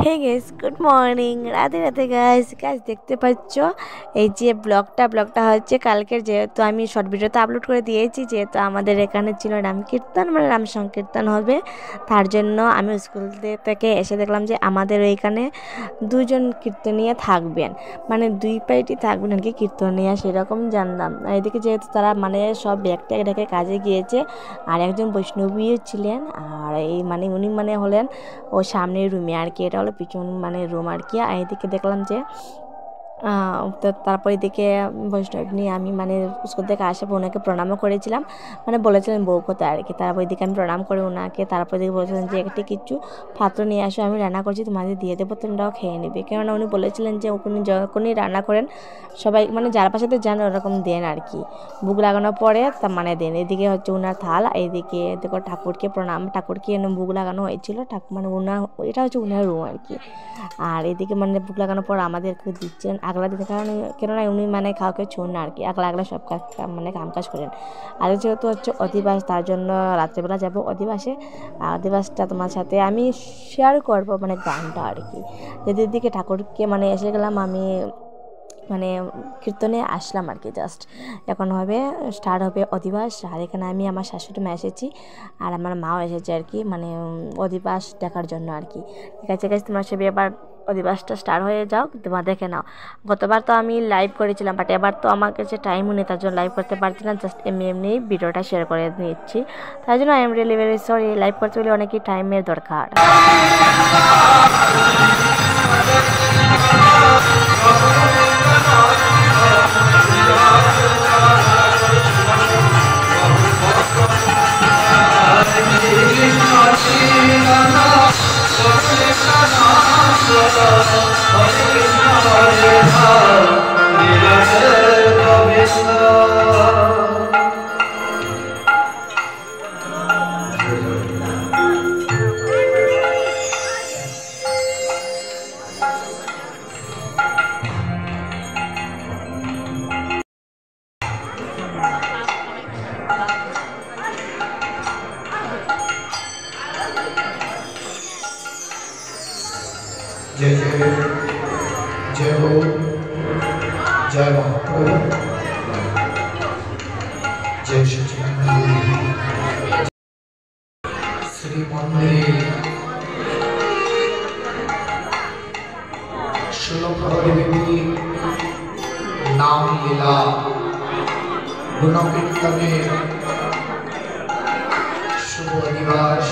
হে guys, good morning. Radhe Radhe guys. দেখতে পাচ্ছ এই যে ব্লগটা হচ্ছে কালকের, যেহেতু আমি শর্ট ভিডিওতে আপলোড করে দিয়েছি, যেহেতু আমাদের এখানে ছিল নাম কীর্তন, মানে নাম সংকীর্তন হবে। তার জন্য আমি স্কুল থেকে এসে দেখলাম যে আমাদের ওইখানে দুজন কীর্তনিয়া থাকবেন, মানে দুই পার্টি থাকবেন আর কি কীর্তনিয়া, সেরকম জানলাম। এদিকে যেহেতু তারা মানে সব ব্যাগ ট্যাগ রেখে কাজে গিয়েছে, আর একজন বৈষ্ণবীও ছিলেন, আর এই মানে উনি মানে হলেন ও সামনের রুমে আর কি, এটা হলো পিছন মানে রুম আর কি। আর এদিকে দেখলাম যে তো তারপর এদিকে বৈষ্ণব নিয়ে আমি মানে স্কুল থেকে আসে ওনাকে প্রণামও করেছিলাম, মানে বলেছিলেন বউ কথা আর কি। তারপর এদিকে আমি প্রণাম করে ওনাকে, তারপর এদিকে বলেছিলেন যে একটি কিছু পাত্র নিয়ে আসো, আমি রান্না করছি, তোমাদের দিয়ে দেবো, তোমরাও খেয়ে নেবে। কেননা উনি বলেছিলেন যে উনি যখনই রান্না করেন সবাই মানে যার পাশে যান ওরকম দেন আর কি, বুক লাগানোর পরে তা মানে দেন। এদিকে হচ্ছে ওনার থাল, এইদিকে দেখো ঠাকুরকে প্রণাম, ঠাকুরকে বুক লাগানো হয়েছিল, ঠাকুর মানে ওনার, এটা হচ্ছে ওনার রুম আর কি। আর এদিকে মানে বুক লাগানোর পর আমাদেরকে দিচ্ছেন আগলা দিতে, কারণ কেননা উনি মানে কাউকে ছোন না আর কি, আগলা সব কাজ মানে কাম কাজ করেন। আর যেহেতু হচ্ছে অধিবাস, তার জন্য রাত্রেবেলা যাব অধিবাসে। আর অধিবাসটা তোমার সাথে আমি শেয়ার করবো, মানে গানটা আর কি। যেদিক দিকে ঠাকুরকে মানে এসে গেলাম আমি, মানে কীর্তনে আসলাম আর কি। জাস্ট এখন হবে স্টার্ট হবে অধিবাস। আর এখানে আমি আমার শাশুড়ি মা এসেছি, আর আমার মাও এসেছে আর কি, মানে অধিবাস দেখার জন্য আর কি। ঠিক আছে গাইস, তোমরা সবাই এবার অধিবাসটা স্টার্ট হয়ে যাও, তোমরা দেখে নাও। গতবার তো আমি লাইভ করেছিলাম, বাট এবার তো আমার কাছে টাইমও নেই, তার জন্য লাইভ করতে পারছি না, জাস্ট এমনি ভিডিওটা শেয়ার করে নিচ্ছি। তার জন্য I am really very sorry, live করতে হলে অনেকই টাইমের দরকার। जय जय जय हो जय महाप्रभु जय श्री श्री मंदिर षोलप्रहरी नाम लीला गुण कीर्तने शुभ दिवस।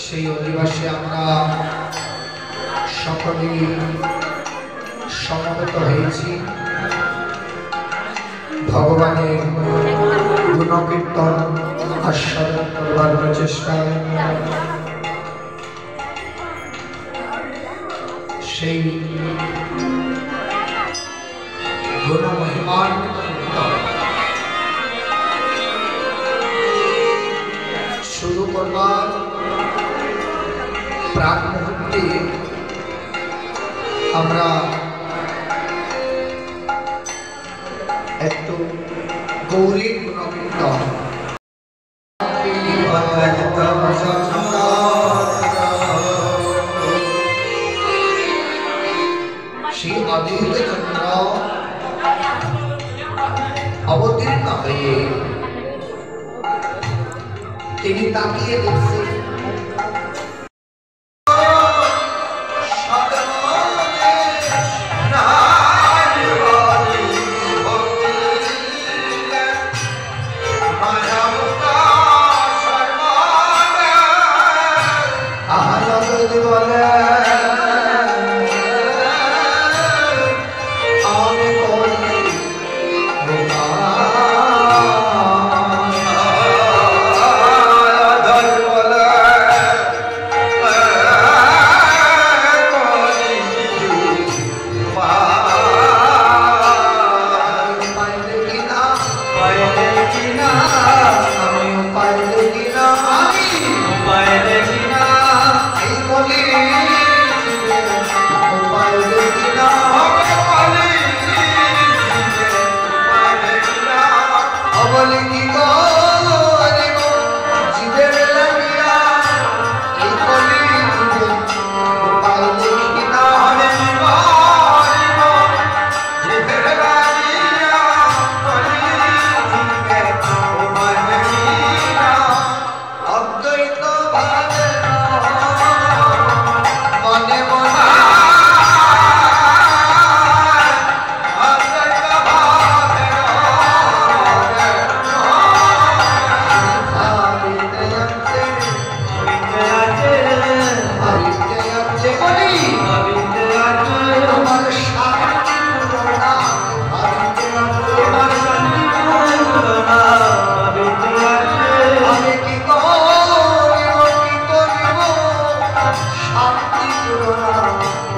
সেই অধিবাসে আমরা সকলেই সমবেত হয়েছি ভগবানের গুণকীর্তন আস্বাদন করবার প্রচেষ্টায়। সেই গুণ মহিমার শুরু করবার প্রাক মুহূর্তে আমরা একটু গৌরীর গুণকীর্তন সেই অদ্বৈত চন্দ্র অবতীর্ণ হয়ে তিনি তাকিয়ে দেখছেন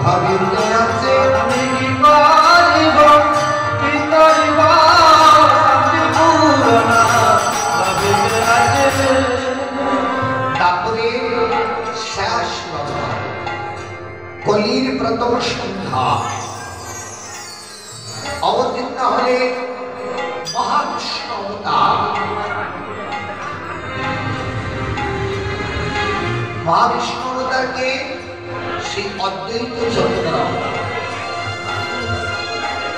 ভাবিতে আছে আমি কি করিব কি করিব শান্তি পুরনা ভাবিতে আছে। তারপরে শেষ কথা, কলির প্রথম সন্ধ্যা অবতীর্ণ হলে মহাবিষ্ণু অবতার। মহাবিষ্ণু অবতারকে সেই অদ্বৈত চন্দ্র,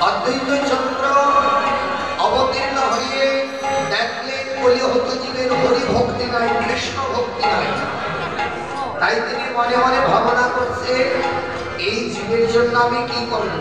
অদ্বৈত চন্দ্র অবতীর্ণ হয়ে দেখলেন কলিহত জীবের হরি ভক্তি নাই, কৃষ্ণ ভক্তি নাই। তাই তিনি মনে মনে ভাবনা করছে, এই জীবের জন্য আমি কি করব।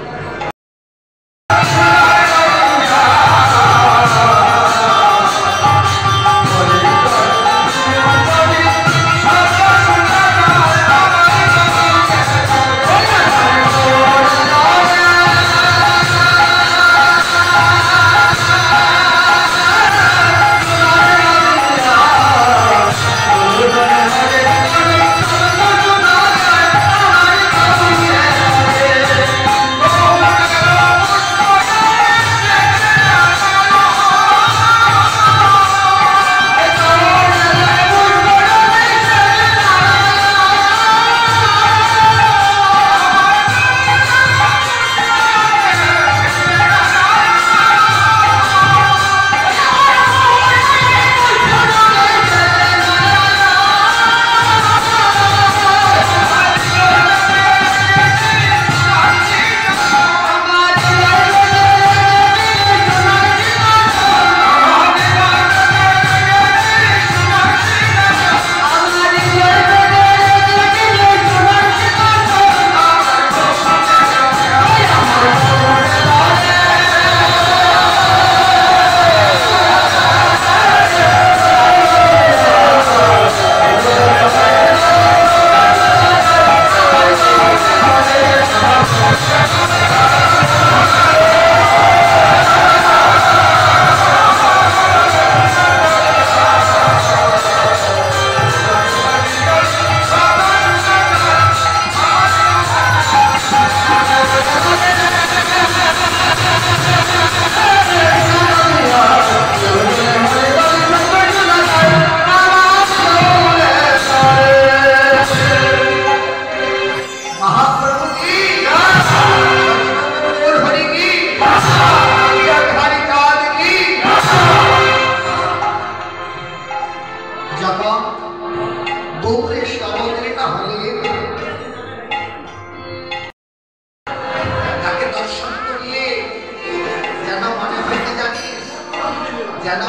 যেন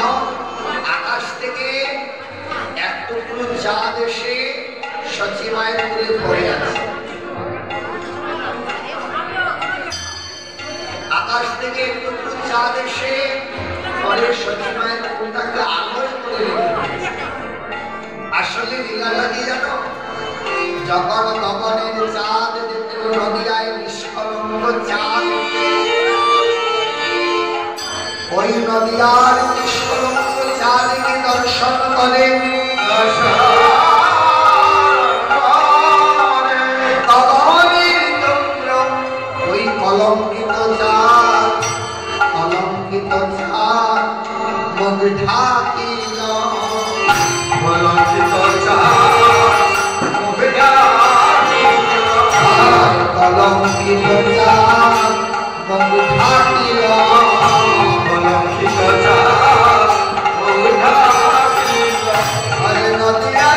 আকাশ থেকে এক টুকরো চাঁদ এসে সচিমায়ের কোলে পড়ে আছে। আকাশ থেকে এক টুকরো চাঁদ এসে পরে সচিমায়ের কোলটাকে আলোয় করে রেখেছে। আসলে লীলাটা কি জানো? যখন গগনের চাঁদ দেখতে নদিয়ায় নিষ্কলঙ্ক চাঁদ, ওই নদিয়ার নিষ্কলঙ্ক চাঁদকে দর্শন করে গগনের চন্দ্র ওই কলঙ্কিত চাঁদ, কলঙ্কিত চাঁদ মুখ ঢাকিল, কলঙ্কিত চাঁদ মুখ ঢাকিল, কলঙ্কিত চাঁদ মুখ ঢাকিল, কলঙ্কিত চাঁদ মুখ ঢাকিল। নদিয়া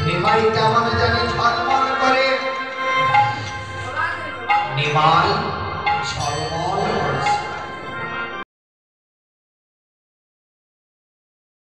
নিমাই কেমন জানি ঝলমল করে। নিমাই